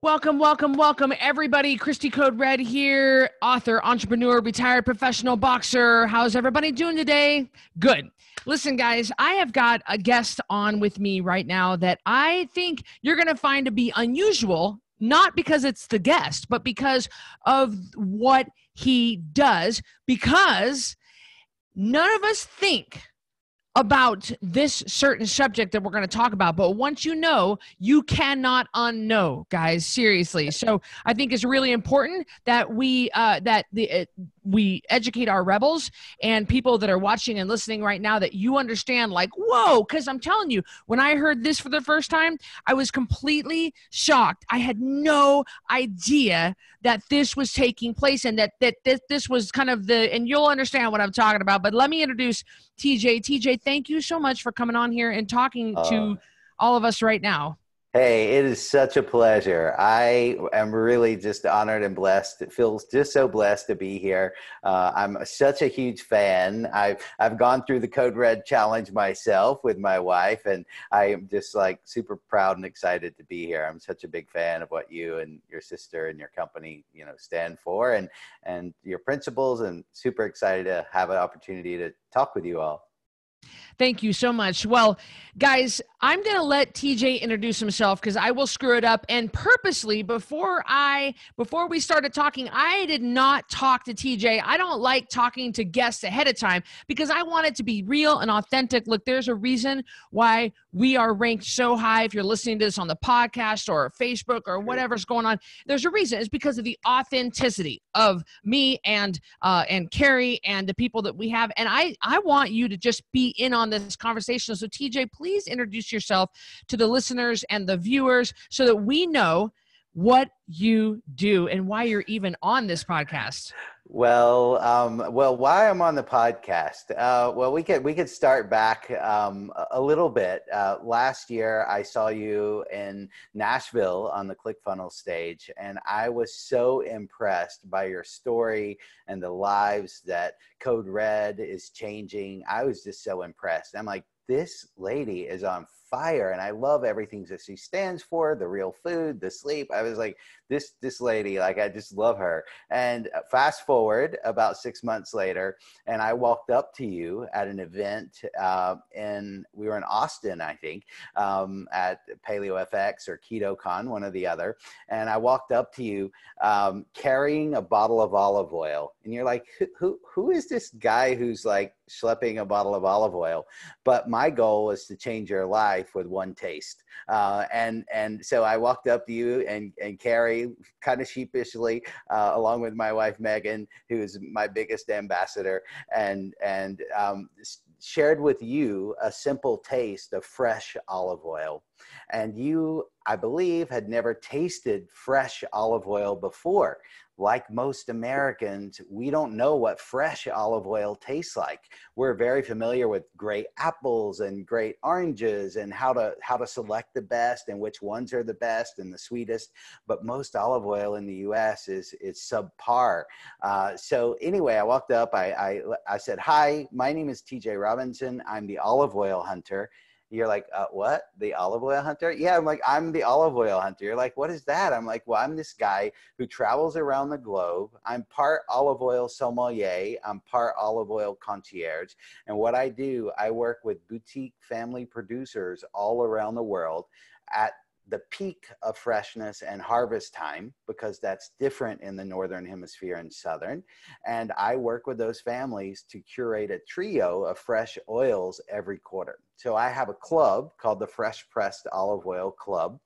Welcome, welcome, welcome, everybody. Christy Code Red here, author, entrepreneur, retired professional boxer. How's everybody doing today? Good. Listen, guys, I have got a guest on with me right now that I think you're going to find to be unusual, not because it's the guest, but because of what he does, because none of us think about this certain subject that we're going to talk about, but once you know, you cannot unknow, guys. Seriously. So I think it's really important that we educate our rebels and people that are watching and listening right now, that you understand, like, whoa, because I'm telling you, when I heard this for the first time, I was completely shocked. I had no idea that this was taking place, and that this was kind of and you'll understand what I'm talking about. But let me introduce TJ. TJ, thank you so much for coming on here and talking to all of us right now. Hey, it is such a pleasure. I am really just honored and blessed. It feels just so blessed to be here. I'm such a huge fan. I've gone through the Code Red Challenge myself with my wife, and I am just like super proud and excited to be here. I'm such a big fan of what you and your sister and your company, stand for, and your principles, and super excited to have an opportunity to talk with you all. Thank you so much. Well, guys, I'm going to let TJ introduce himself because I will screw it up. And purposely, before we started talking, I did not talk to TJ. I don't like talking to guests ahead of time because I want it to be real and authentic. Look, there's a reason why we are ranked so high. If you're listening to this on the podcast or Facebook or whatever's going on, there's a reason. It's because of the authenticity of me and Carrie and the people that we have. And I want you to just be in on this conversation. So TJ, please introduce yourself to the listeners and the viewers so that we know what you do and why you're even on this podcast. Well, why I'm on the podcast? We could start back a little bit. Last year, I saw you in Nashville on the ClickFunnels stage, and I was so impressed by your story and the lives that Code Red is changing. I was just so impressed. I'm like, this lady is on fire, and I love everything that she stands for, the real food, the sleep. I was like, this lady, like, I just love her. And fast forward about 6 months later, and I walked up to you at an event, and we were in Austin, I think, at Paleo FX or KetoCon, one or the other. And I walked up to you carrying a bottle of olive oil, and you're like, who is this guy who's like schlepping a bottle of olive oil? But my goal was to change your life with one taste. And so I walked up to you and Carrie, kind of sheepishly, along with my wife, Megan, who is my biggest ambassador, and shared with you a simple taste of fresh olive oil. And you, I believe, had never tasted fresh olive oil before. Like most Americans, we don't know what fresh olive oil tastes like. We're very familiar with great apples and great oranges and how to select the best and which ones are the best and the sweetest. But most olive oil in the U.S. is subpar. So anyway, I walked up. I said, "Hi, my name is TJ Robinson. I'm the olive oil hunter." You're like, what? The olive oil hunter? Yeah, I'm like, I'm the olive oil hunter. You're like, what is that? I'm like, well, I'm this guy who travels around the globe. I'm part olive oil sommelier. I'm part olive oil concierge. And what I do, I work with boutique family producers all around the world at the peak of freshness and harvest time, because that's different in the Northern Hemisphere and Southern. And I work with those families to curate a trio of fresh oils every quarter. So I have a club called the Fresh Pressed Olive Oil Club.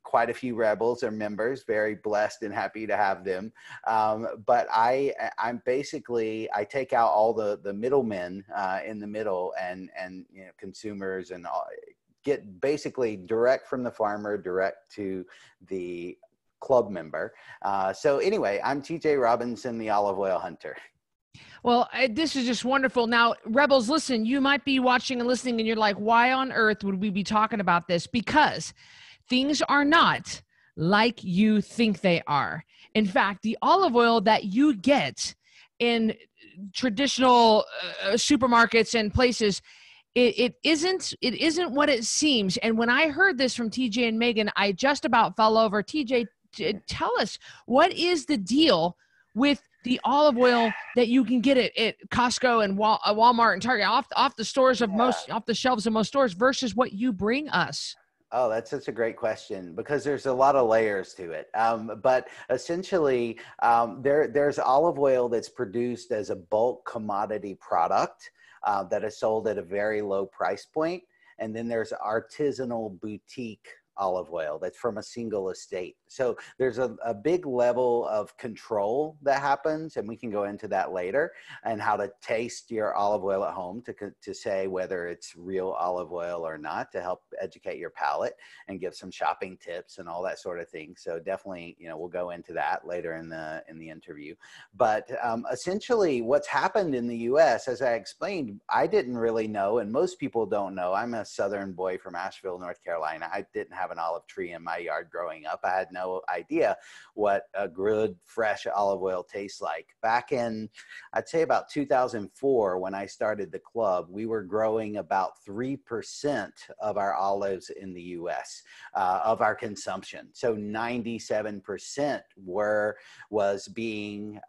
Quite a few rebels are members, very blessed and happy to have them. But I'm basically, I take out all the middlemen in the middle and consumers and all, get basically direct from the farmer, direct to the club member. So anyway, I'm TJ Robinson, the olive oil hunter. Well, this is just wonderful. Now, rebels, listen, you might be watching and listening and you're like, why on earth would we be talking about this? Because things are not like you think they are. In fact, the olive oil that you get in traditional supermarkets and places it isn't what it seems. And when I heard this from TJ and Megan, I just about fell over. TJ, tell us, what is the deal with the olive oil that you can get at Costco and Walmart and Target off the stores of off the shelves of most stores versus what you bring us? Oh, that's such a great question because there's a lot of layers to it. But essentially, there's olive oil that's produced as a bulk commodity product that is sold at a very low price point. And then there's artisanal boutique olive oil that's from a single estate. So there's a big level of control that happens, and we can go into that later, and how to taste your olive oil at home to say whether it's real olive oil or not, to help educate your palate and give some shopping tips and all that sort of thing. So definitely, we'll go into that later in the interview. But essentially what's happened in the US, as I explained, I didn't really know, and most people don't know. I'm a Southern boy from Asheville, North Carolina. I didn't have an olive tree in my yard growing up. I had no idea what a good fresh olive oil tastes like. Back in, I'd say about 2004, when I started the club, we were growing about 3% of our olives in the US of our consumption. So 97% was being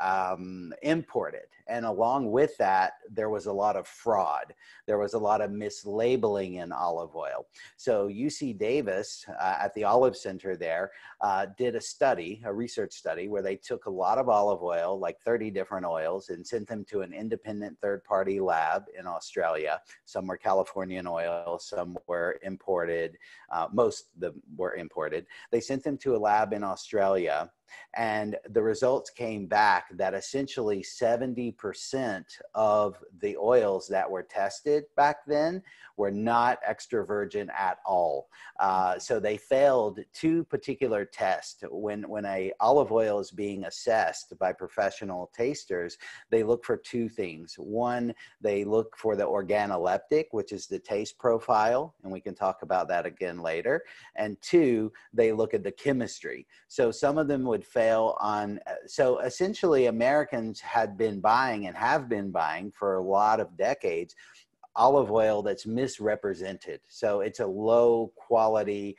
imported. And along with that, there was a lot of fraud. There was a lot of mislabeling in olive oil. So UC Davis at the Olive Center there did a research study where they took a lot of olive oil, like 30 different oils, and sent them to an independent third-party lab in Australia. Some were Californian oil, some were imported. Most of them were imported. They sent them to a lab in Australia, and the results came back that essentially 70% of the oils that were tested back then were not extra virgin at all. So they failed two particular tests. When a olive oil is being assessed by professional tasters, they look for two things. One, they look for the organoleptic, which is the taste profile, and we can talk about that again later. And two, they look at the chemistry. So some of them would fail on, so essentially Americans had been buying and have been buying for a lot of decades olive oil that's misrepresented. So it's a low quality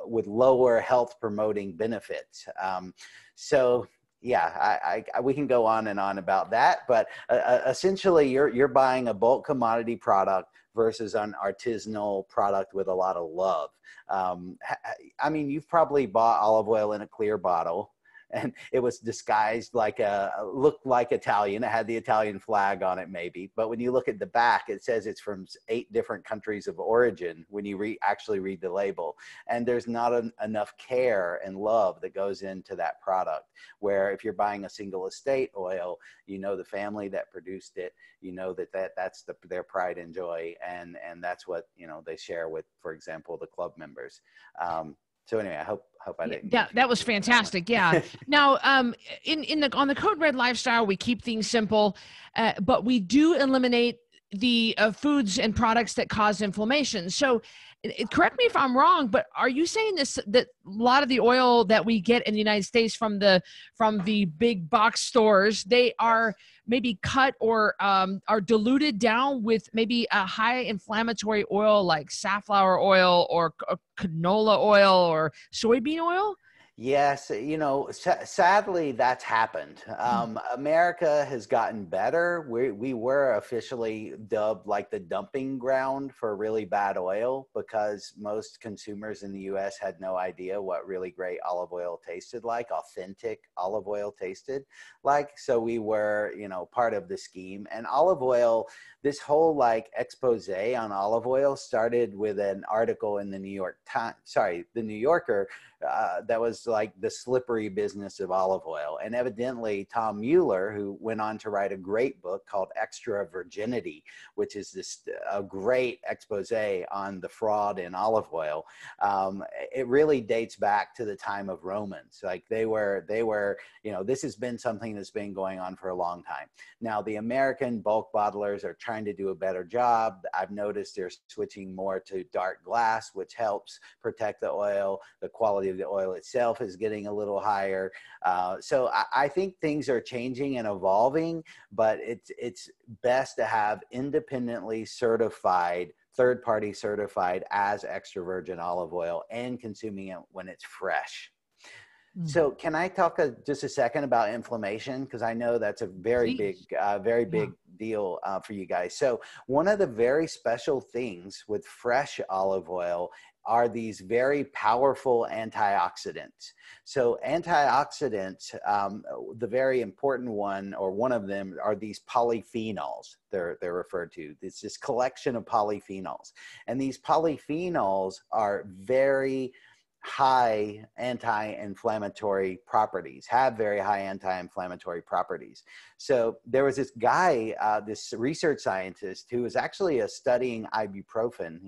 with lower health promoting benefits. So yeah, we can go on and on about that, but essentially you're buying a bulk commodity product versus an artisanal product with a lot of love. I mean, you've probably bought olive oil in a clear bottle, and it was disguised looked like Italian. It had the Italian flag on it maybe, but when you look at the back, it says it's from 8 different countries of origin when you actually read the label. And there's not enough care and love that goes into that product, where if you're buying a single estate oil, the family that produced it, that's their pride and joy. And that's what, they share with, for example, the club members. So anyway, I hope I didn't. Yeah, that was fantastic. Yeah. Now, on the Code Red lifestyle, we keep things simple, but we do eliminate the foods and products that cause inflammation. So, correct me if I'm wrong, but are you saying that a lot of the oil that we get in the United States from the big box stores, they are maybe cut or are diluted down with maybe a high inflammatory oil like safflower oil or canola oil or soybean oil? Yes, sadly that's happened. America has gotten better. We were officially dubbed like the dumping ground for really bad oil because most consumers in the US had no idea what really great olive oil tasted like, authentic olive oil tasted like. So we were, part of the scheme. And olive oil, this whole expose on olive oil started with an article in the the New Yorker, that was like the slippery business of olive oil. And evidently Tom Mueller, who went on to write a great book called Extra Virginity, which is a great expose on the fraud in olive oil. It really dates back to the time of Romans. Like they were, this has been something that's been going on for a long time. Now the American bulk bottlers are trying to do a better job. I've noticed they're switching more to dark glass, which helps protect the oil, the quality of the oil itself. is getting a little higher. So I think things are changing and evolving, but it's best to have independently certified, third-party certified as extra virgin olive oil, and consuming it when it's fresh. So can I talk just a second about inflammation? Because I know that's a very Please. big deal for you guys. So one of the very special things with fresh olive oil are these very powerful antioxidants. So antioxidants, the very important one, or one of them, are these polyphenols. They're referred to. It's this collection of polyphenols. And these polyphenols are very high anti-inflammatory properties, have very high anti-inflammatory properties. So there was this guy, this research scientist, who was actually studying ibuprofen.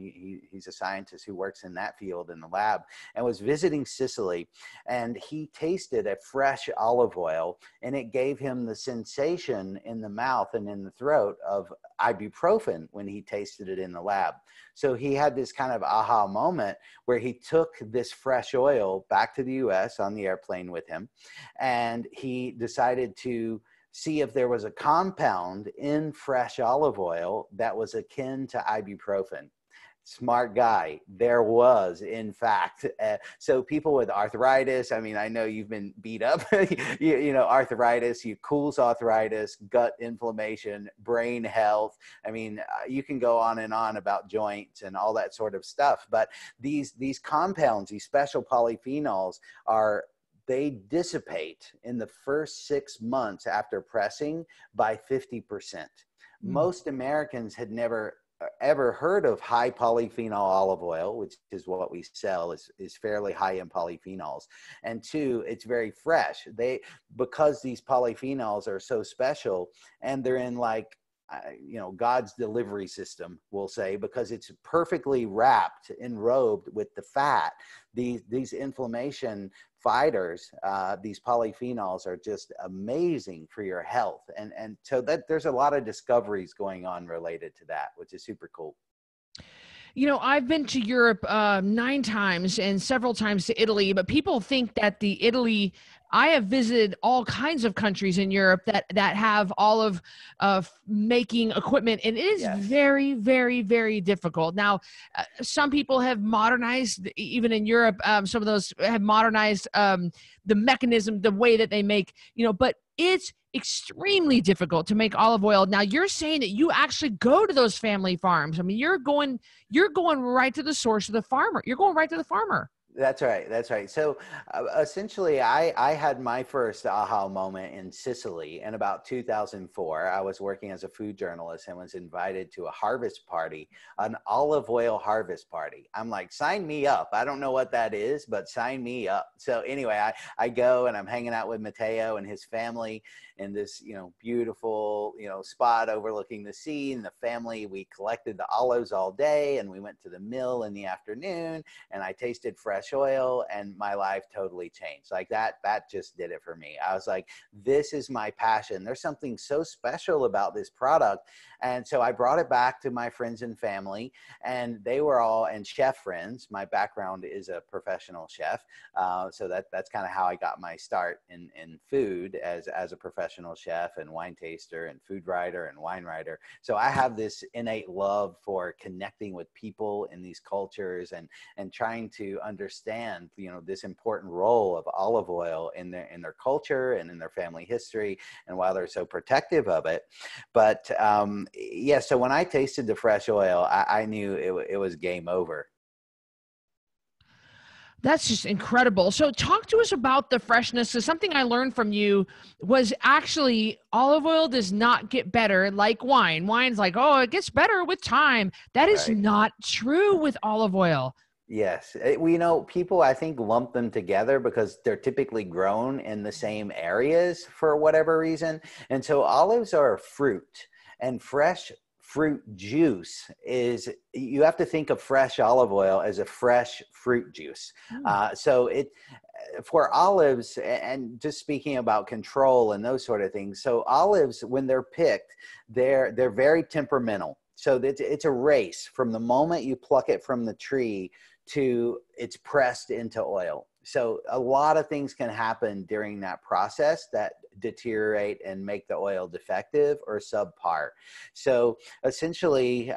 He's a scientist who works in that field in the lab, and was visiting Sicily, and he tasted a fresh olive oil, and it gave him the sensation in the mouth and in the throat of ibuprofen when he tasted it in the lab. So he had this kind of aha moment where he took this fresh oil back to the US on the airplane with him, and he decided to see if there was a compound in fresh olive oil that was akin to ibuprofen. Smart guy. There was, in fact. So people with arthritis, I mean, I know you've been beat up, you know, arthritis, cools arthritis, gut inflammation, brain health. I mean, you can go on and on about joints and all that sort of stuff. But these compounds, these special polyphenols, they dissipate in the first 6 months after pressing by 50%. Most Americans had never ever heard of high polyphenol olive oil, which is what we sell, is fairly high in polyphenols. And two, it's very fresh. Because these polyphenols are so special, and they're in like, you know, God's delivery system, we'll say, because it's perfectly wrapped, enrobed with the fat. These inflammation fighters, these polyphenols, are just amazing for your health. And so that there's a lot of discoveries going on related to that, which is super cool. You know, I've been to Europe 9 times and several times to Italy, but people think that I have visited all kinds of countries in Europe that have olive making equipment, and it is very, very, very difficult. Now, some people have modernized, even in Europe, some of those have modernized the mechanism, the way that they make, you know, but it's extremely difficult to make olive oil. Now, you're saying that you actually go to those family farms. I mean, you're going right to the source of the farmer. You're going right to the farmer. That's right. That's right. So essentially, I had my first aha moment in Sicily in about 2004. I was working as a food journalist and was invited to a harvest party, an olive oil harvest party. I'm like, sign me up. I don't know what that is, but sign me up. So anyway, I go and I'm hanging out with Matteo and his family in this, you know, beautiful, you know, spot overlooking the sea. And the family, we collected the olives all day, and we went to the mill in the afternoon, and I tasted fresh oil, and my life totally changed. Like that just did it for me. I was like, this is my passion. There's something so special about this product. And so I brought it back to my friends and family, and they were all, and chef friends. My background is a professional chef. So that's kind of how I got my start in food as a professional chef and wine taster and food writer and wine writer. So I have this innate love for connecting with people in these cultures and trying to understand, you know, this important role of olive oil in their culture and in their family history, and why they're so protective of it. But yeah, so when I tasted the fresh oil, I knew it was game over. That's just incredible. So talk to us about the freshness. So something I learned from you was actually olive oil does not get better like wine. Wine's like, oh, it gets better with time. That is not true with olive oil. Yes. You know, people, I think, lump them together because they're typically grown in the same areas for whatever reason. And so olives are a fruit, and fresh fruit juice is, you have to think of fresh olive oil as a fresh fruit juice. So for olives, and just speaking about control and those sort of things. So olives, when they're picked, they're very temperamental. So it's a race from the moment you pluck it from the tree to it's pressed into oil. So a lot of things can happen during that process that deteriorate and make the oil defective or subpar. So essentially,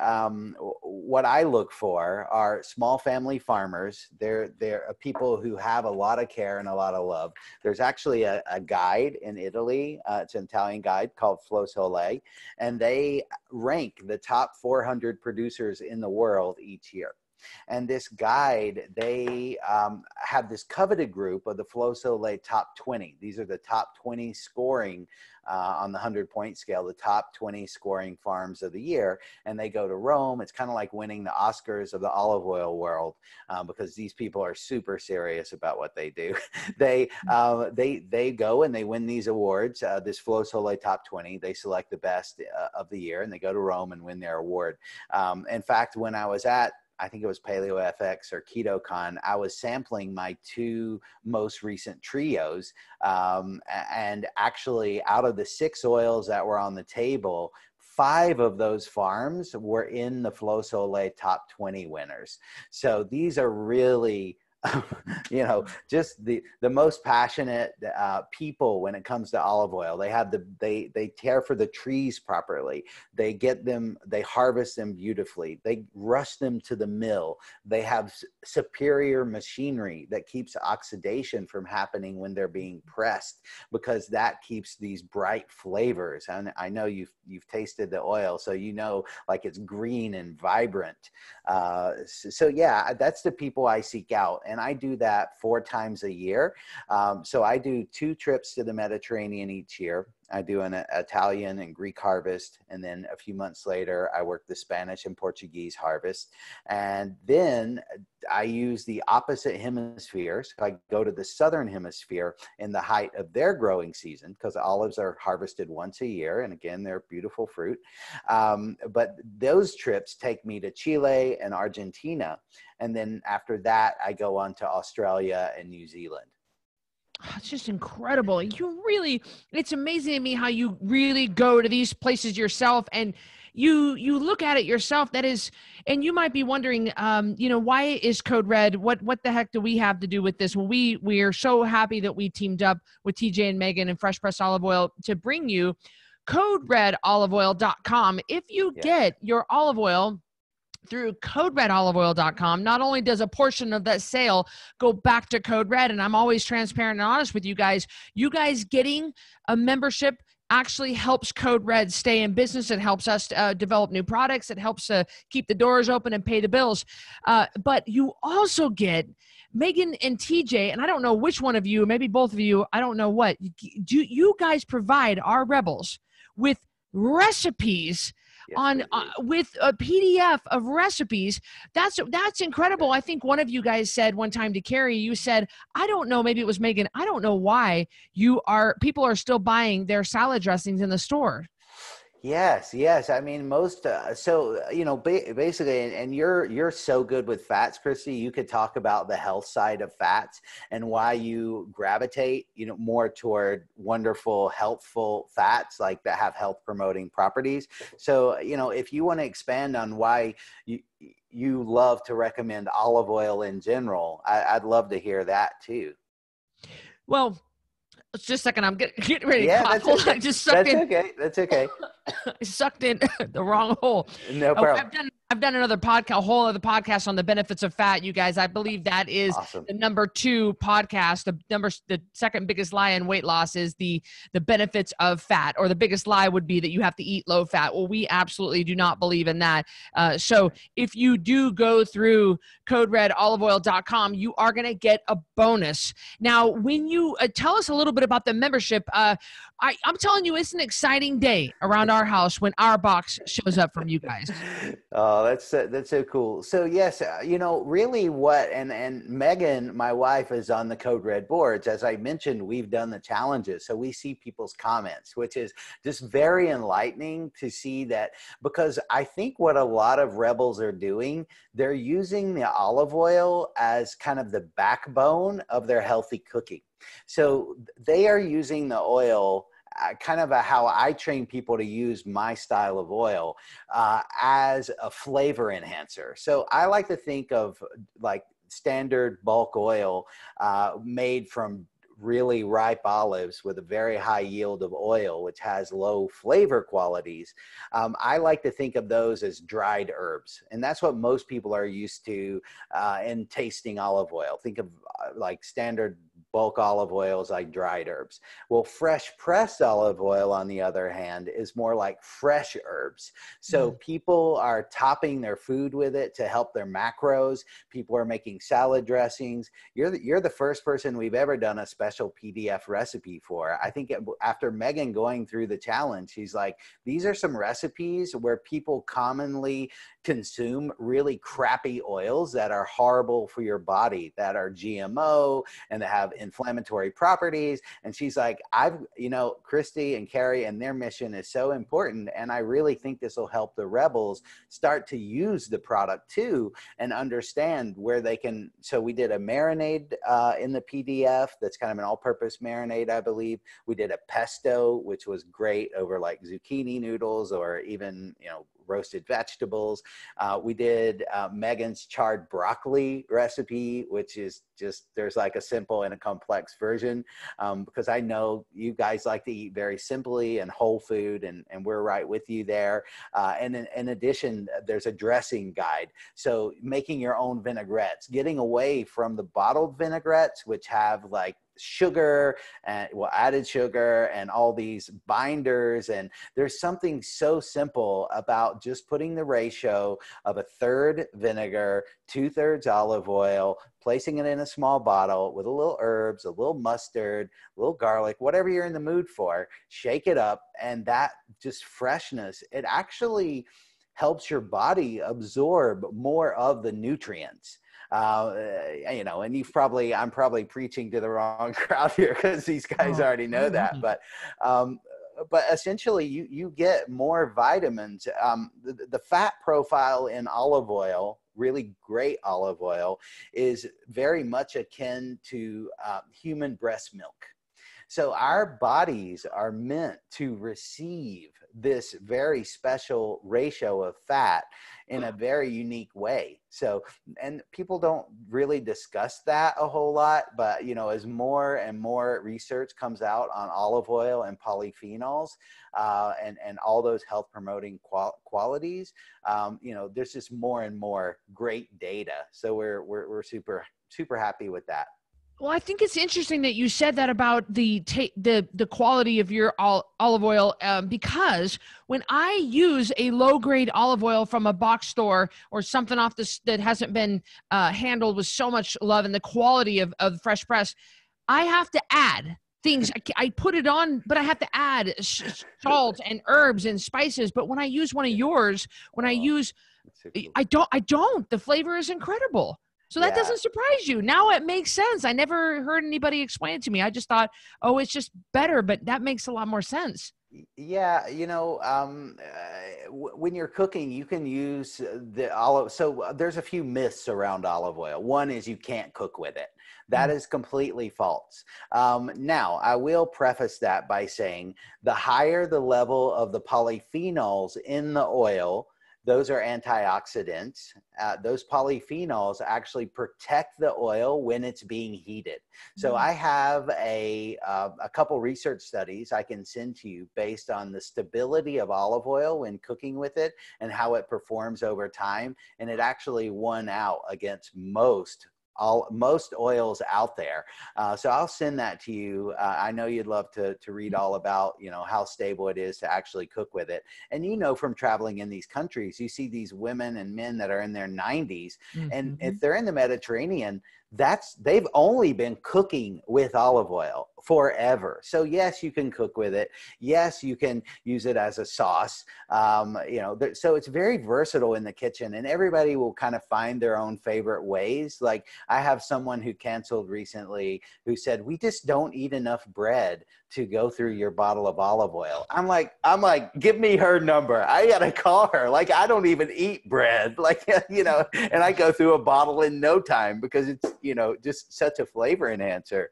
what I look for are small family farmers. They're people who have a lot of care and a lot of love. There's actually a guide in Italy. It's an Italian guide called Flo Sole, and they rank the top 400 producers in the world each year. And this guide, they have this coveted group of the Flo Sole top 20. These are the top 20 scoring on the 100-point scale, the top 20 scoring farms of the year. And they go to Rome. It's kind of like winning the Oscars of the olive oil world, because these people are super serious about what they do. They go and they win these awards, this Flo Sole top 20. They select the best of the year, and they go to Rome and win their award. In fact, when I was at, I think it was Paleo FX or KetoCon, I was sampling my 2 most recent trios. And actually, out of the 6 oils that were on the table, 5 of those farms were in the Flo Sole top 20 winners. So these are really just the most passionate people when it comes to olive oil. They have they care for the trees properly. They get them, they harvest them beautifully. They rush them to the mill. They have superior machinery that keeps oxidation from happening when they're being pressed, because that keeps these bright flavors. And I know you've tasted the oil, so like it's green and vibrant. So yeah, that's the people I seek out. And I do that 4 times a year. So I do 2 trips to the Mediterranean each year. I do an Italian and Greek harvest. And then a few months later, I work the Spanish and Portuguese harvest. And then I use the opposite hemisphere. So I go to the southern hemisphere in the height of their growing season, because olives are harvested once a year. And again, they're beautiful fruit. But those trips take me to Chile and Argentina. And then after that, I go on to Australia and New Zealand. It's just incredible. It's amazing to me how you really go to these places yourself, and you look at it yourself. That is, and you might be wondering, why is Code Red? What the heck do we have to do with this? Well, we are so happy that we teamed up with TJ and Megan and Fresh Pressed Olive Oil to bring you CodeRedOliveOil.com. If you get your olive oil through CodeRedOliveOil.com, not only does a portion of that sale go back to Code Red, and I'm always transparent and honest with you guys getting a membership actually helps Code Red stay in business. It helps us develop new products. It helps keep the doors open and pay the bills. But you also get Megan and TJ, and I don't know which one of you, maybe both of you, I don't know what, do you guys provide our rebels with recipes with a PDF of recipes. That's incredible. I think one of you guys said one time to Carrie, you said, I don't know, maybe it was Megan, I don't know why people are still buying their salad dressings in the store. Yes. I mean, most, basically, and you're so good with fats, Christy, you could talk about the health side of fats and why you gravitate, more toward wonderful, healthful fats like that have health promoting properties. So, if you want to expand on why you love to recommend olive oil in general, I'd love to hear that too. Well, just a second. I'm getting ready to cough. That's okay. I just sucked in. That's okay. I sucked in the wrong hole. No problem. I've done another podcast, a whole other podcast on the benefits of fat. You guys, I believe that is awesome. The number 2 podcast. The second biggest lie in weight loss is the benefits of fat, or the biggest lie would be that you have to eat low fat. Well, we absolutely do not believe in that. So if you do go through CodeRedOliveOil.com, you are going to get a bonus. Now, when you tell us a little bit about the membership, I'm telling you, it's an exciting day around our house when our box shows up from you guys. Oh, that's so cool. So yes, really what, and Megan, my wife, is on the Code Red boards. As I mentioned, we've done the challenges. So we see people's comments, which is just very enlightening to see that, because I think what a lot of rebels are doing, they're using the olive oil as kind of the backbone of their healthy cooking. So they are using the oil kind of how I train people to use my style of oil as a flavor enhancer. So I like to think of like standard bulk oil made from really ripe olives with a very high yield of oil, which has low flavor qualities. I like to think of those as dried herbs. And that's what most people are used to in tasting olive oil. Think of like standard bulk olive oils like dried herbs. Well, fresh pressed olive oil, on the other hand, is more like fresh herbs. So people are topping their food with it to help their macros. People are making salad dressings. You're the first person we've ever done a special PDF recipe for. I think after Megan going through the challenge, she's like, these are some recipes where people commonly consume really crappy oils that are horrible for your body, that are GMO and that have inflammatory properties. And she's like, Christy and Carrie and their mission is so important. And I really think this will help the rebels start to use the product too and understand where they can. So we did a marinade in the PDF that's kind of an all-purpose marinade, I believe. We did a pesto, which was great over like zucchini noodles or even, roasted vegetables. We did Megan's charred broccoli recipe, which is just, there's like a simple and a complex version, because I know you guys like to eat very simply and whole food, and we're right with you there. And in addition, there's a dressing guide. So making your own vinaigrettes, getting away from the bottled vinaigrettes, which have like sugar and added sugar and all these binders. And there's something so simple about just putting the ratio of 1/3 vinegar, 2/3 olive oil, placing it in a small bottle with a little herbs, a little mustard, a little garlic, whatever you're in the mood for, shake it up. And that just freshness, it actually helps your body absorb more of the nutrients. And I'm probably preaching to the wrong crowd here because these guys already know that, but essentially you get more vitamins. The fat profile in olive oil, really great olive oil, is very much akin to human breast milk. So our bodies are meant to receive this very special ratio of fat in a very unique way. So, and people don't really discuss that a whole lot, but as more and more research comes out on olive oil and polyphenols, and all those health promoting qualities, there's just more and more great data. So we're super happy with that. Well, I think it's interesting that you said that about the quality of your olive oil, because when I use a low-grade olive oil from a box store or something off this that hasn't been handled with so much love and the quality of fresh press, I have to add things. I put it on, but I have to add salt and herbs and spices. But when I use one of yours, I don't. The flavor is incredible. So that doesn't surprise you. Now it makes sense. I never heard anybody explain it to me. I just thought, oh, it's just better, but that makes a lot more sense. Yeah, when you're cooking, you can use the olive. So there's a few myths around olive oil. One is you can't cook with it. That is completely false. Now, I will preface that by saying the higher the level of the polyphenols in the oil, those are antioxidants. Those polyphenols actually protect the oil when it's being heated. So I have a couple research studies I can send to you based on the stability of olive oil when cooking with it and how it performs over time. And it actually won out against most oils out there. So I'll send that to you. I know you'd love to read all about, how stable it is to actually cook with it. And from traveling in these countries, you see these women and men that are in their 90s. And if they're in the Mediterranean, they've only been cooking with olive oil forever. So yes, you can cook with it. Yes, you can use it as a sauce. So it's very versatile in the kitchen, and everybody will kind of find their own favorite ways. Like I have someone who canceled recently who said, we just don't eat enough bread to go through your bottle of olive oil. I'm like, give me her number. I got to call her. Like, I don't even eat bread. Like, and I go through a bottle in no time because it's, just such a flavor enhancer.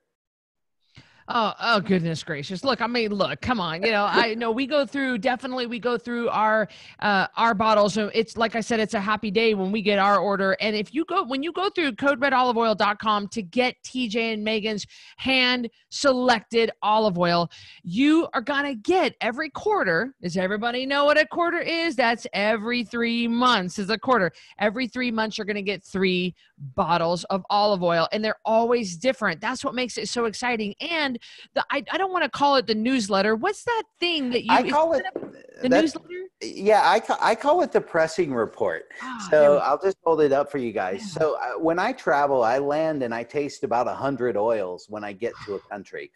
Oh, goodness gracious. Look, I mean, look, come on. I know we go through, definitely we go through our bottles. So it's like I said, it's a happy day when we get our order. And when you go through coderedoliveoil.com to get TJ and Megan's hand selected olive oil, you are going to get every quarter. Does everybody know what a quarter is? That's every 3 months is a quarter. Every 3 months, you're going to get 3 bottles of olive oil, and they're always different. That's what makes it so exciting. And I don't want to call it the newsletter. What's that thing that I call it the that. newsletter? Yeah, I call it the pressing report. There So we go. I'll just hold it up for you guys. Yeah. So when I travel, I land and I taste about 100 oils when I get to a country,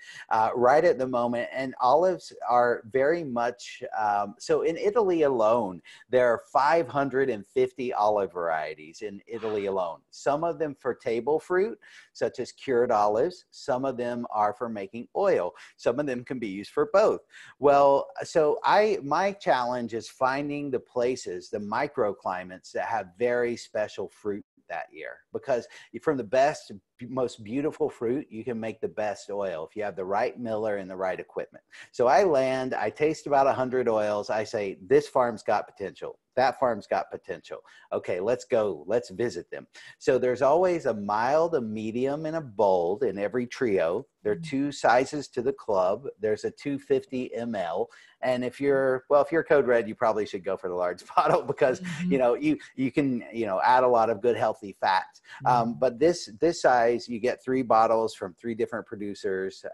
right at the moment. And olives are very much, so in Italy alone, there are 550 olive varieties in Italy alone. Some of them for table fruit, such as cured olives. Some of them are for making oil. Some of them can be used for both. Well, so my challenge is finding the places, the microclimates that have very special fruit that year, because from the best, most beautiful fruit, you can make the best oil if you have the right miller and the right equipment. So I land, I taste about 100 oils. I say, this farm's got potential. That farm's got potential. Okay, let's go. Let's visit them. So there's always a mild, a medium, and a bold in every trio. There are 2 sizes to the club. There's a 250 ml. And if you're Code Red, you probably should go for the large bottle because, you can, add a lot of good, healthy fats. But this size, you get 3 bottles from 3 different producers,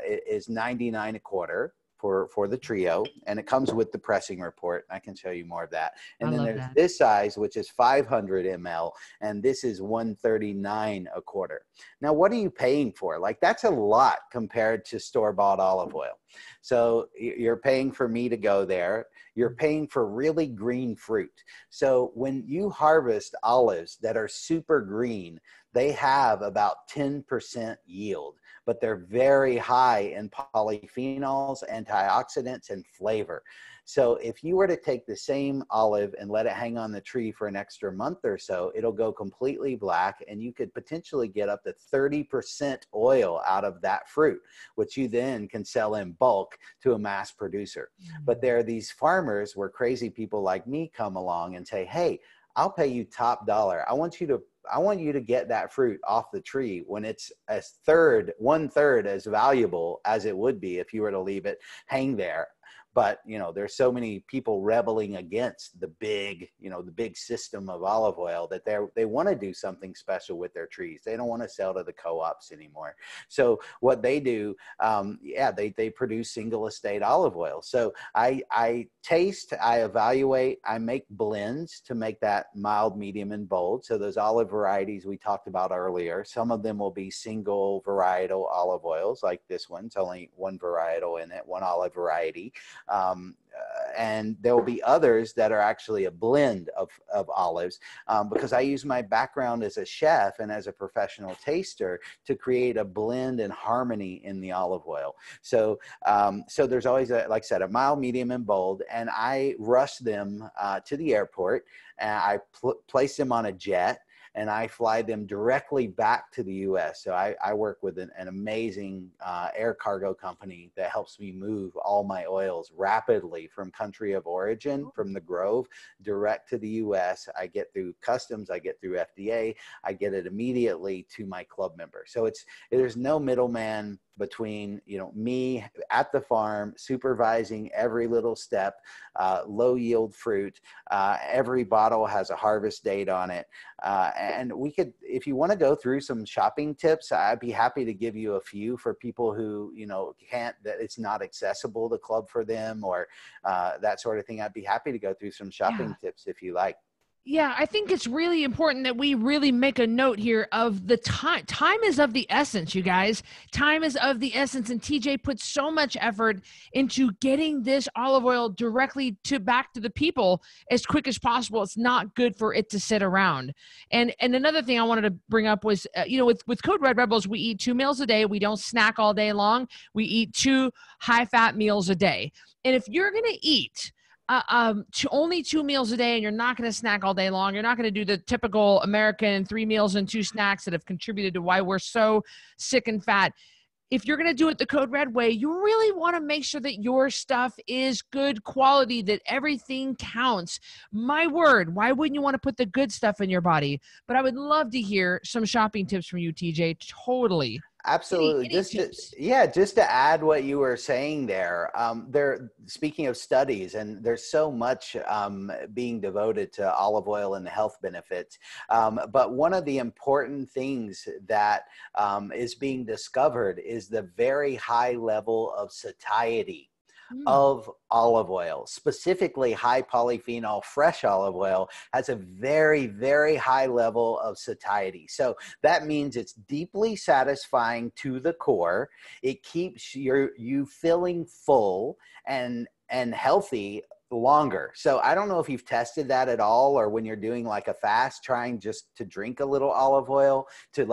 is $99 a quarter for the trio, and it comes with the pressing report. I can show you more of that. And then there's this size, which is 500 ml, and this is $139 a quarter. Now, what are you paying for? Like, that's a lot compared to store-bought olive oil. So you're paying for me to go there. You're paying for really green fruit. So when you harvest olives that are super green, they have about 10% yield, but they're very high in polyphenols, antioxidants, and flavor. So if you were to take the same olive and let it hang on the tree for an extra month or so, it'll go completely black, and you could potentially get up to 30% oil out of that fruit, which you then can sell in bulk to a mass producer. But there are these farmers where crazy people like me come along and say, hey, I'll pay you top dollar. I want you to get that fruit off the tree when it's 1/3 as valuable as it would be if you were to leave it hang there. But, there's so many people rebelling against the big system of olive oil that they want to do something special with their trees. They don't want to sell to the co-ops anymore. So what they do, they produce single estate olive oil. So I taste, I evaluate, I make blends to make that mild, medium, and bold. So those olive varieties we talked about earlier, some of them will be single varietal olive oils, like this one's only 1 varietal in it, 1 olive variety. And there will be others that are actually a blend of olives, because I use my background as a chef and as a professional taster to create a blend and harmony in the olive oil. So there's always, like I said, a mild, medium, and bold, and I rush them to the airport, and I place them on a jet, and I fly them directly back to the U.S. So I work with an amazing air cargo company that helps me move all my oils rapidly from country of origin, from the Grove, direct to the U.S. I get through customs, I get through FDA, I get it immediately to my club member. So there's no middleman between me at the farm supervising every little step, low yield fruit. Every bottle has a harvest date on it. And we could, if you want to go through some shopping tips, I'd be happy to give you a few for people who, that it's not accessible, the club for them, or that sort of thing. I'd be happy to go through some shopping tips if you like. Yeah, I think it's really important that we really make a note here of the time. Time is of the essence, you guys. Time is of the essence, and TJ puts so much effort into getting this olive oil directly back to the people as quick as possible. It's not good for it to sit around. And another thing I wanted to bring up was, with Code Red Rebels, we eat 2 meals a day. We don't snack all day long. We eat 2 high-fat meals a day. And if you're going to eat only 2 meals a day, and you're not going to snack all day long, you're not going to do the typical American 3 meals and 2 snacks that have contributed to why we're so sick and fat, if you're going to do it the Code Red way, you really want to make sure that your stuff is good quality, that everything counts. My word, why wouldn't you want to put the good stuff in your body? But I would love to hear some shopping tips from you, TJ. Totally. Absolutely. Any tips? Just to add what you were saying there, speaking of studies, and there's so much being devoted to olive oil and the health benefits. But one of the important things that is being discovered is the very high level of satiety of olive oil. Specifically, high polyphenol fresh olive oil has a very, very high level of satiety. So that means it's deeply satisfying to the core. It keeps you feeling full and healthy longer. So I don't know if you've tested that at all, or when you're doing like a fast, trying just to drink a little olive oil to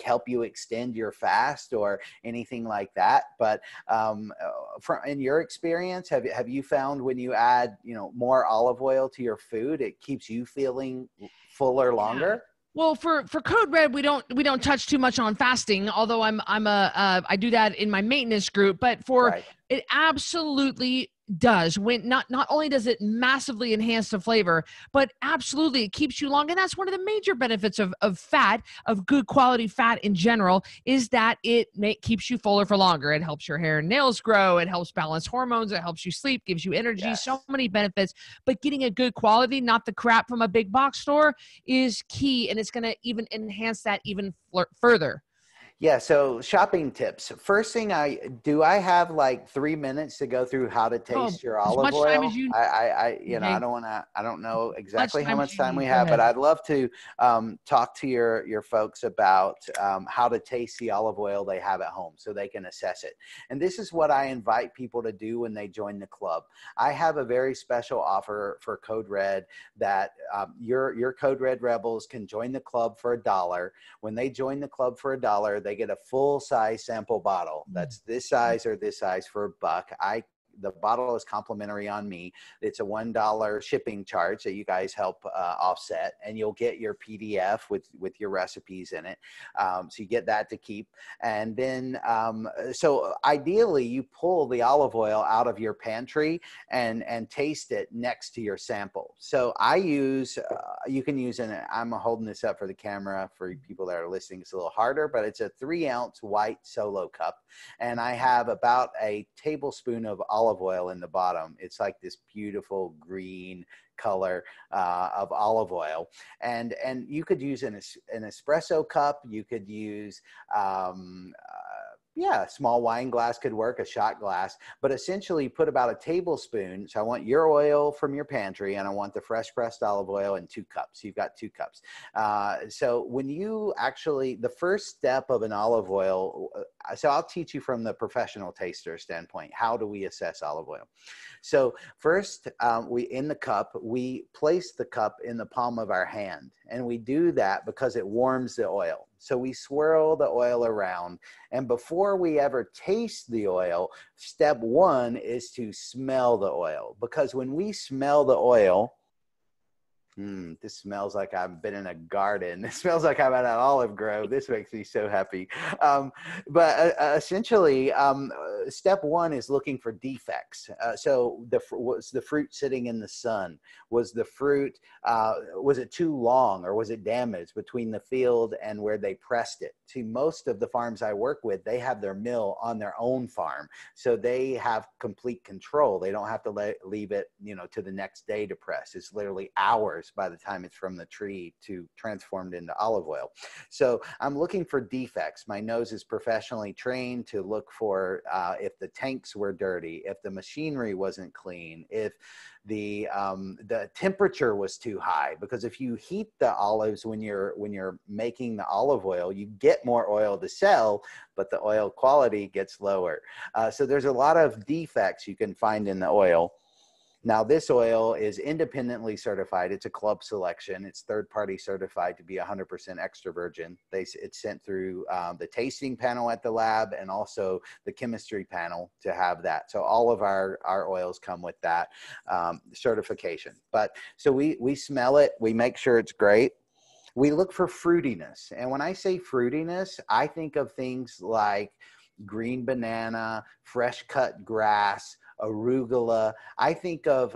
help you extend your fast or anything like that. But in your experience, have you found when you add, more olive oil to your food, it keeps you feeling fuller longer? Well, for Code Red, we don't touch too much on fasting, although I do that in my maintenance group, but it absolutely does. When not only does it massively enhance the flavor, but absolutely it keeps you long. And that's one of the major benefits of fat, of good quality fat in general, is that it keeps you fuller for longer. It helps your hair and nails grow. It helps balance hormones. It helps you sleep, gives you energy, Yes. So many benefits. But getting a good quality, not the crap from a big box store, is key. And it's going to even enhance that even further. Yeah. So shopping tips. First thing I have like 3 minutes to go through how to taste your as olive much time oil. as you need. I don't know exactly how much time we Go have, ahead. but I'd love to talk to your folks about how to taste the olive oil they have at home so they can assess it. And this is what I invite people to do when they join the club. I have a very special offer for Code Red that your Code Red Rebels can join the club for $1. When they join the club for $1, they get a full size sample bottle. That's this size or this size for $1. The bottle is complimentary on me. It's a $1 shipping charge that you guys help offset, and you'll get your PDF with your recipes in it. So you get that to keep. And then, so ideally you pull the olive oil out of your pantry and taste it next to your sample. So I use, you can use, I'm holding this up for the camera for people that are listening. It's a little harder, but it's a 3-ounce white Solo cup. And I have about a tablespoon of olive oil in the bottom. It's like this beautiful green color of olive oil. And you could use an espresso cup. You could use a small wine glass could work, a shot glass, but essentially put about a tablespoon. So I want your oil from your pantry, and I want the fresh pressed olive oil in 2 cups. You've got 2 cups. So when you actually, the first step of an olive oil, so I'll teach you from the professional taster standpoint, how do we assess olive oil? So first, in the cup, we place the cup in the palm of our hand, and we do that because it warms the oil. So we swirl the oil around, and before we ever taste the oil, step 1 is to smell the oil, because when we smell the oil, this smells like I've been in a garden. It smells like I'm at an olive grove. This makes me so happy. But essentially, step 1 is looking for defects. So was the fruit sitting in the sun? Was the fruit, was it too long, or was it damaged between the field and where they pressed it? See, most of the farms I work with, they have their mill on their own farm. So they have complete control. They don't have to leave it, to the next day to press. It's literally hours by the time it's from the tree to transformed into olive oil. So I'm looking for defects. My nose is professionally trained to look for if the tanks were dirty, if the machinery wasn't clean, if the temperature was too high, because if you heat the olives when you're making the olive oil, you get more oil to sell, but the oil quality gets lower. So there's a lot of defects you can find in the oil. Now, this oil is independently certified. It's a club selection. It's third-party certified to be 100% extra virgin. It's sent through the tasting panel at the lab and also the chemistry panel to have that. So all of our oils come with that certification. But so we smell it. We make sure it's great. We look for fruitiness. And when I say fruitiness, I think of things like green banana, fresh cut grass, arugula. I think of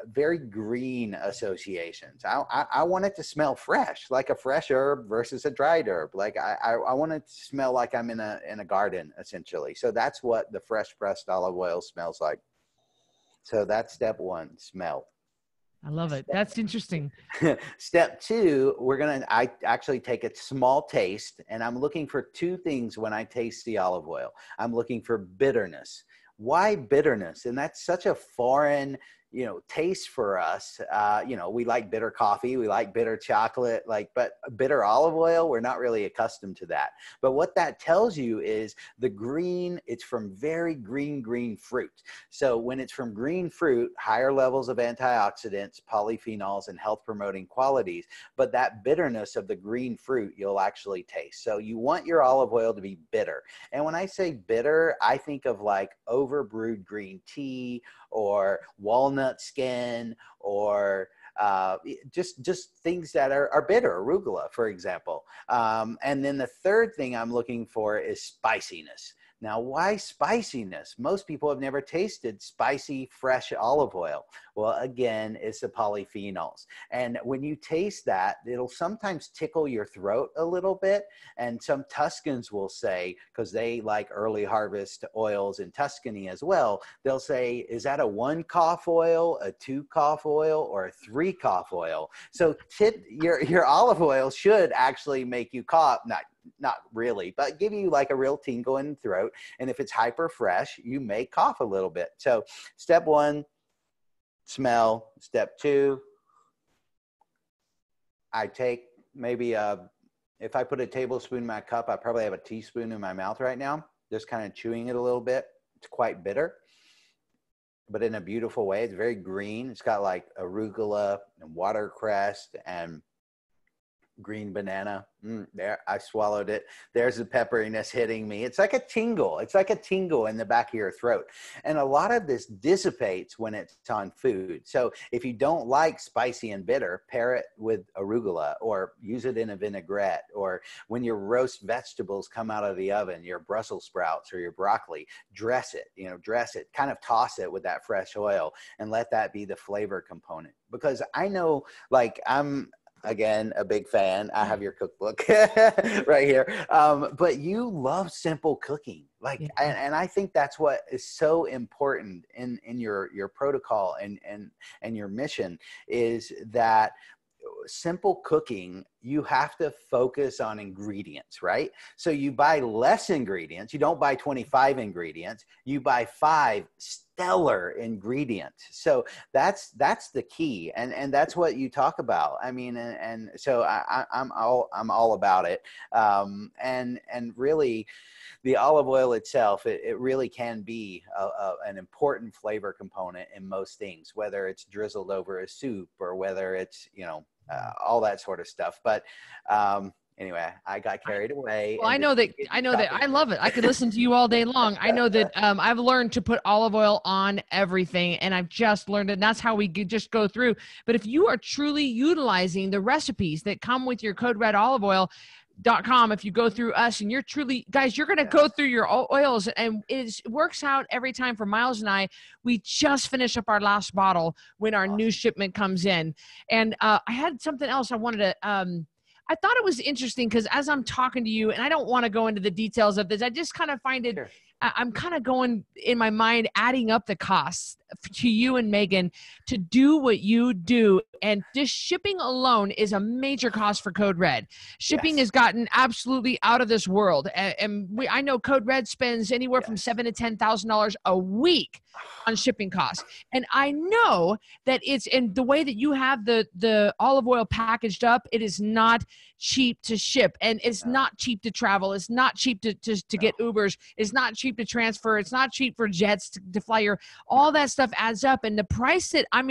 very green associations. I want it to smell fresh, like a fresh herb versus a dried herb. Like I want it to smell like I'm in a garden, essentially. So that's what the fresh pressed olive oil smells like. So that's step one, smell. I love it. That's interesting. Step two, I actually take a small taste, and I'm looking for two things when I taste the olive oil. I'm looking for bitterness. Why bitterness? And that's such a foreign, taste for us. We like bitter coffee, we like bitter chocolate, but bitter olive oil, we're not really accustomed to that. But what that tells you is the green, it's from very green fruit. So when it's from green fruit, higher levels of antioxidants, polyphenols, and health promoting qualities, but that bitterness of the green fruit, you'll actually taste. So you want your olive oil to be bitter. And when I say bitter, I think of like overbrewed green tea, or walnut skin, or just things that are bitter, arugula, for example. And then the third thing I'm looking for is spiciness. Now, why spiciness? Most people have never tasted spicy, fresh olive oil. Well, again, it's the polyphenols. And when you taste that, it'll sometimes tickle your throat a little bit. And some Tuscans will say, because they like early harvest oils in Tuscany as well, they'll say, is that a 1 cough oil, a 2 cough oil, or a 3 cough oil? So your olive oil should actually make you cough, not really, but give you like a real tingle in the throat. And if it's hyper fresh, you may cough a little bit. So step one, smell. Step two, I take maybe if I put a tablespoon in my cup, I probably have a teaspoon in my mouth right now, just kind of chewing it a little bit. It's quite bitter, but in a beautiful way. It's very green. It's got like arugula and watercress and green banana. There, I swallowed it. There's the pepperiness hitting me. It's like a tingle. It's like a tingle in the back of your throat. And a lot of this dissipates when it's on food. So if you don't like spicy and bitter, pair it with arugula, or use it in a vinaigrette, or when your roast vegetables come out of the oven, your Brussels sprouts or your broccoli, dress it, kind of toss it with that fresh oil and let that be the flavor component. Because I know, again, a big fan. I have your cookbook right here. But you love simple cooking. And I think that's what is so important in your protocol and your mission, is that simple cooking, you have to focus on ingredients, right? So you buy less ingredients. You don't buy 25 ingredients. You buy 5 stellar ingredients. So that's the key. And that's what you talk about. I mean, and so I'm all about it. And really, the olive oil itself, it really can be an important flavor component in most things, whether it's drizzled over a soup or whether it's, all that sort of stuff. But anyway, I got carried away. Well, I know that I love it. I could listen to you all day long. I know that I've learned to put olive oil on everything, and I've just learned it. And that's how we just go through. But if you are truly utilizing the recipes that come with your Code Red Olive Oil.com, if you go through us and you're truly, guys, you're going to go through your oils, and it works out every time. For Miles and I, we just finished up our last bottle when our new shipment comes in. And I had something else I wanted to, I thought it was interesting because as I'm talking to you, and I don't want to go into the details of this, I just kind of find it, I'm kind of going in my mind, adding up the costs to you and Megan to do what you do. And just shipping alone is a major cost for Code Red. Shipping has gotten absolutely out of this world. And I know Code Red spends anywhere from $7,000 to $10,000 a week on shipping costs. And I know that it's in the way that you have the olive oil packaged up. It is not cheap to ship, and it's not cheap to travel. It's not cheap to get Ubers. It's not cheap to transfer. It's not cheap for jets to fly your, all that stuff adds up. And the price that, I'm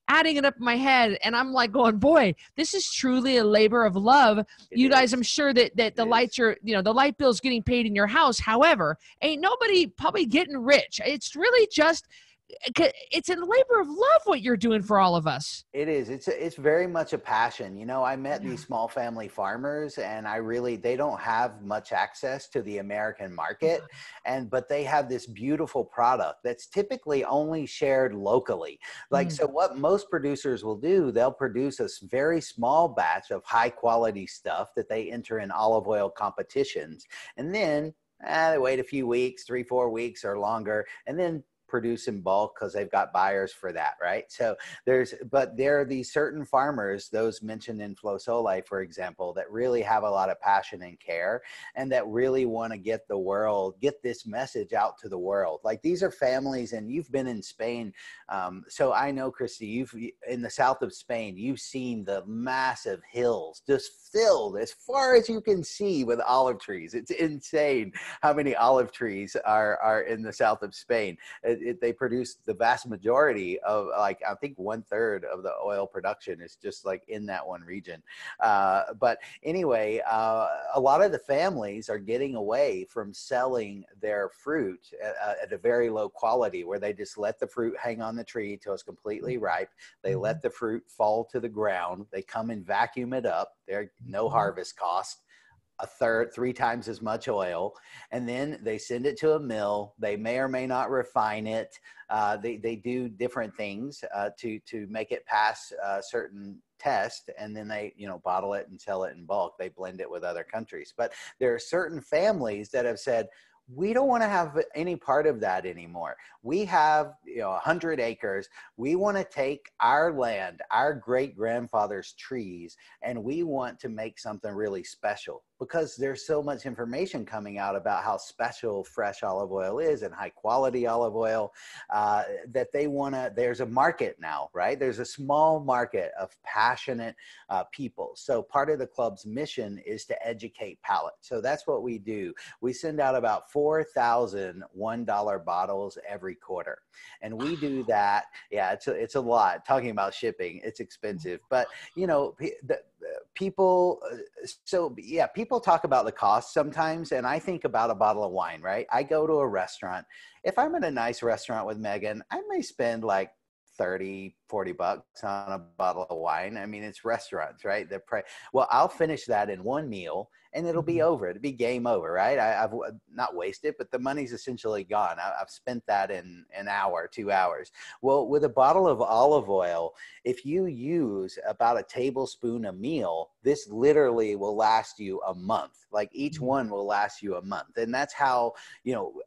adding it up in my head, and I'm like going, boy, this is truly a labor of love. You guys, I'm sure that the lights are, the light bill's getting paid in your house. However, ain't nobody probably getting rich. It's really just it's a labor of love what you're doing for all of us. It is. It's very much a passion. You know, I met Yeah. these small family farmers, and they don't have much access to the American market, but they have this beautiful product that's typically only shared locally. Like, Mm. so what most producers will do, they'll produce a very small batch of high quality stuff that they enter in olive oil competitions, and then they wait a few weeks, 3, 4 weeks or longer, and then produce in bulk because they've got buyers for that, right? So there are these certain farmers, those mentioned in Flow Soli, for example, that really have a lot of passion and care, and that really want to get this message out to the world. Like, these are families, and you've been in Spain. So I know, Christy, you've in the south of Spain, you've seen the massive hills just filled as far as you can see with olive trees. It's insane how many olive trees are in the south of Spain. They produce the vast majority of, like, I think 1/3 of the oil production is just like in that one region. But anyway, a lot of the families are getting away from selling their fruit at a very low quality, where they just let the fruit hang on the tree till it's completely ripe. They let the fruit fall to the ground. They come and vacuum it up. There's no harvest cost. 3 times as much oil, and then they send it to a mill. They may or may not refine it. They do different things to make it pass certain test, and then they bottle it and sell it in bulk. They blend it with other countries. But there are certain families that have said, we don't want to have any part of that anymore. We have 100 acres. We want to take our land, our great grandfather's trees, and we want to make something really special, because there's so much information coming out about how special fresh olive oil is and high quality olive oil, that there's a market now, right? There's a small market of passionate people. So part of the club's mission is to educate palate. So that's what we do. We send out about 4,000 $1 bottles every quarter. And we do that. Yeah, it's a lot. Talking about shipping, it's expensive. But, people talk about the cost sometimes, and I think about a bottle of wine, right? I go to a restaurant. If I'm in a nice restaurant with Megan, I may spend like $30-$40 on a bottle of wine. I mean, it's restaurants, right? Well, I'll finish that in one meal, and it'll be over. It'll be game over, right? I've not wasted, but the money's essentially gone. I've spent that in an hour, 2 hours. Well, with a bottle of olive oil, if you use about a tablespoon a meal, this literally will last you a month. Like, each one will last you a month. And that's how,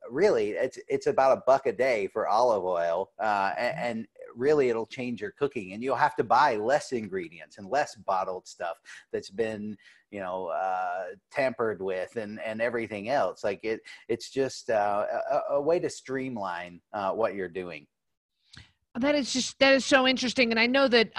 really it's about $1 a day for olive oil. And really it'll change your cooking, and you'll have to buy less ingredients and less bottled stuff that's been tampered with and everything else. Like, it's just a way to streamline what you're doing. That is so interesting. And I know that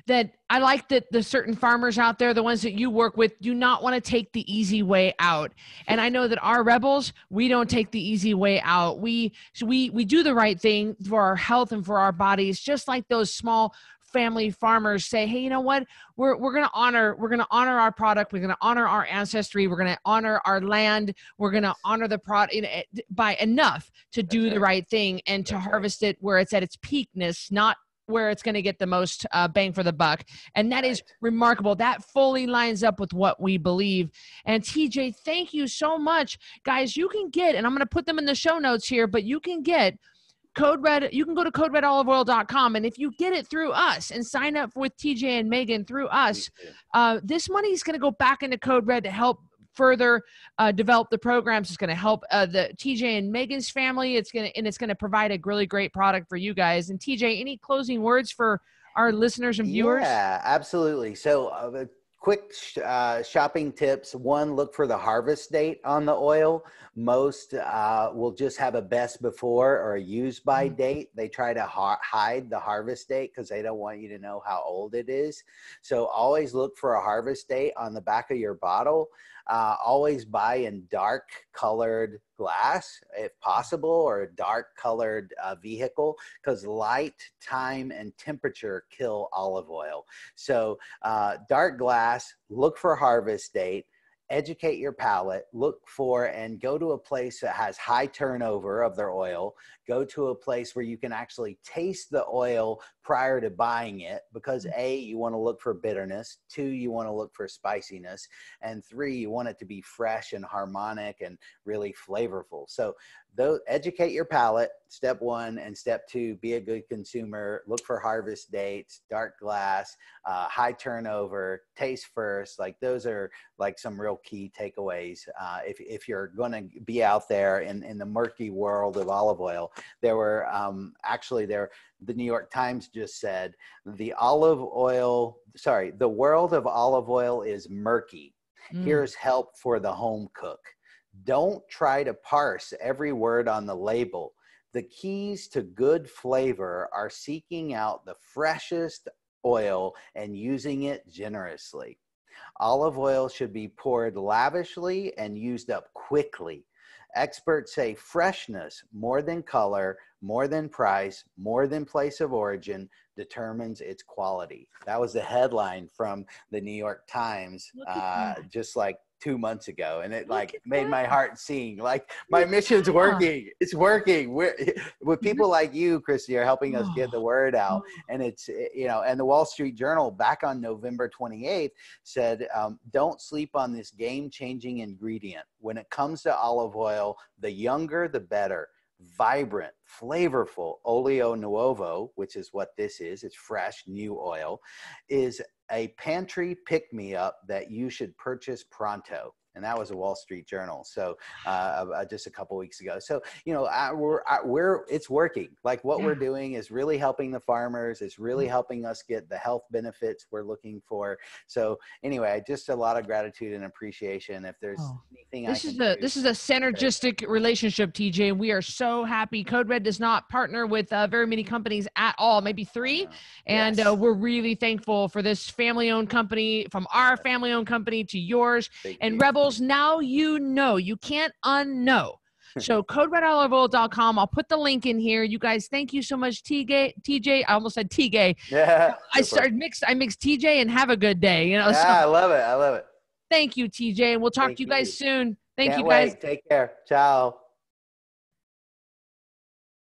that I like that the certain farmers out there, the ones that you work with, do not want to take the easy way out. And I know that our rebels, we don't take the easy way out. We do the right thing for our health and for our bodies, just like those small family farmers say, hey, you know what? We're going to honor our product. We're going to honor our ancestry. We're going to honor our land. We're going to honor the product by enough to do the right thing and to harvest it where it's at its peakness, not where it's going to get the most bang for the buck. And that is remarkable. That fully lines up with what we believe. And TJ, thank you so much. Guys, you can get, and I'm going to put them in the show notes here, but you can get Code Red. You can go to coderedoliveoil.com, and if you get it through us and sign up with TJ and Megan through us, this money is going to go back into Code Red to help further develop the programs. It's going to help the TJ and Megan's family. It's going to provide a really great product for you guys. And TJ, any closing words for our listeners and viewers? Yeah, absolutely. So quick shopping tips. One, look for the harvest date on the oil. Most will just have a best before or a use by date. They try to hide the harvest date because they don't want you to know how old it is. So always look for a harvest date on the back of your bottle. Always buy in dark colored glass if possible, or a dark colored vehicle, because light, time, and temperature kill olive oil. So dark glass, look for harvest date. educate your palate, look for and go to a place that has high turnover of their oil. Go to a place where you can actually taste the oil prior to buying it, because A, you want to look for bitterness, 2, you want to look for spiciness, and 3, you want it to be fresh and harmonic and really flavorful. So educate your palate, step 1, and step 2, be a good consumer. Look for harvest dates, dark glass, high turnover, taste first. Like those are like some real key takeaways. If you're going to be out there in the murky world of olive oil, there were the New York Times just said the world of olive oil is murky. Here's help for the home cook. Don't try to parse every word on the label. The keys to good flavor are seeking out the freshest oil and using it generously. Olive oil should be poured lavishly and used up quickly. Experts say freshness, more than color, more than price, more than place of origin, determines its quality. That was the headline from the New York Times just like 2 months ago, and it like made my heart sing. Like my mission's working. It's working. We're with people like you, Christy, are helping us get the word out. And it's, and the Wall Street Journal back on November 28th said, don't sleep on this game-changing ingredient. When it comes to olive oil, the younger, the better. Vibrant, flavorful oleo nuovo, which is what this is, it's fresh, new oil, is a pantry pick-me-up that you should purchase pronto. And that was a Wall Street Journal. So just a couple weeks ago. So, it's working. Like what we're doing is really helping the farmers. It's really helping us get the health benefits we're looking for. So anyway, just a lot of gratitude and appreciation. If there's anything this is a synergistic relationship, TJ. And we are so happy. Code Red does not partner with very many companies at all, maybe 3. And we're really thankful for this family-owned company, from our family-owned company to yours. And Rebels, now you can't unknow. So coderedoliveoil.com. I'll put the link in here. You guys, thank you so much, TJ. I almost said TJ. Yeah. I mixed TJ and have a good day. I love it. Thank you, TJ. And we'll talk to you guys soon. Thank you, guys. Wait. Take care. Ciao.